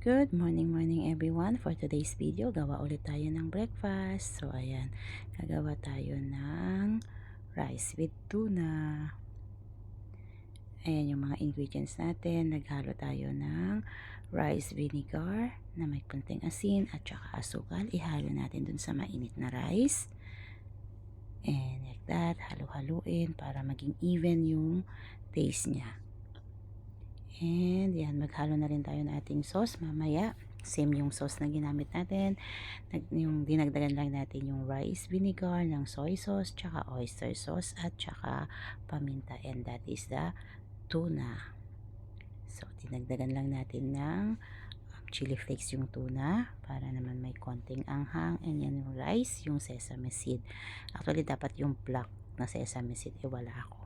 Good morning everyone. For today's video, gawa ulit tayo ng breakfast. So ayan, gagawa tayo ng rice with tuna. Ayan yung mga ingredients natin. Naghalo tayo ng rice vinegar na may konting asin at saka asukal. Ihalo natin dun sa mainit na rice. And like that, halo-haluin para maging even yung taste niya. And yan, maghalo na rin tayo ng ating sauce mamaya. Same yung sauce na ginamit natin. Yung dinagdagan lang natin yung rice vinegar ng soy sauce, tsaka oyster sauce, at tsaka paminta. And that is the tuna. So, dinagdagan lang natin ng chili flakes yung tuna para naman may konting anghang. And yan yung rice, yung sesame seed. Actually, dapat yung black na sesame seed, wala ako.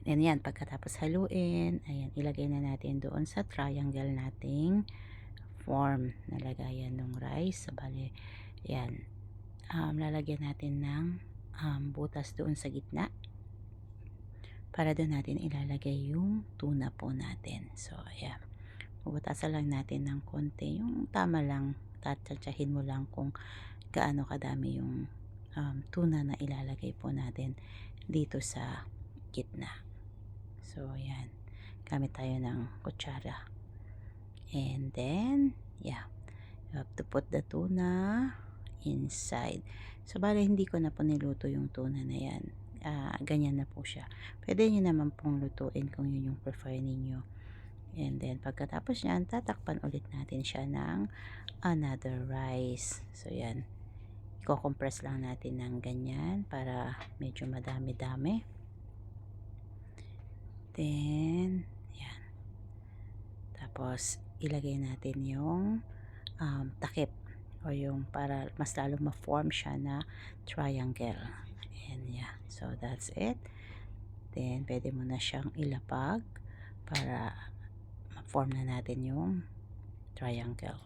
And yan, pagkatapos haluin, ayan, ilagay na natin doon sa triangle nating form na lagayan ng rice. So, bale, yan, lalagyan natin ng butas doon sa gitna para doon natin ilalagay yung tuna po natin. So, ayan, bubutasan lang natin ng konti, yung tama lang, tatsatsahin mo lang kung gaano kadami yung tuna na ilalagay po natin dito sa gitna. So, ayan. Gamit tayo ng kutsara. And then, yeah. You have to put the tuna inside. So, bale, hindi ko na po niluto yung tuna na yan. Ganyan na po siya. Pwede nyo naman pong lutuin kung yun yung prefer ninyo. And then, pagkatapos nyan, tatakpan ulit natin siya ng another rice. So, yan. I-compress lang natin ng ganyan para medyo madami-dami. Then, yan. Tapos, ilagay natin yung takip o yung para mas lalo ma-form siya na triangle. And yeah, so that's it. Then, pwede mo na siyang ilapag para ma-form na natin yung triangle.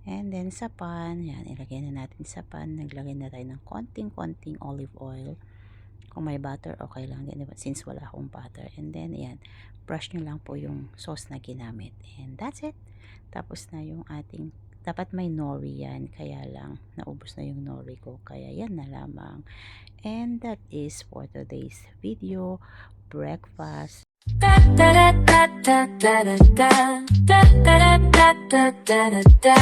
And then, sa pan, yan, ilagay na natin sa pan. Naglagay na tayo ng konting-konting olive oil. Kung may butter, okay lang din, since wala akong butter. And then, ayan, brush nyo lang po yung sauce na ginamit. And that's it. Tapos na yung ating, dapat may nori yan, kaya lang, naubos na yung nori ko, kaya yan na lamang. And that is for today's video, breakfast. Da da da da da da da da da da da da da da.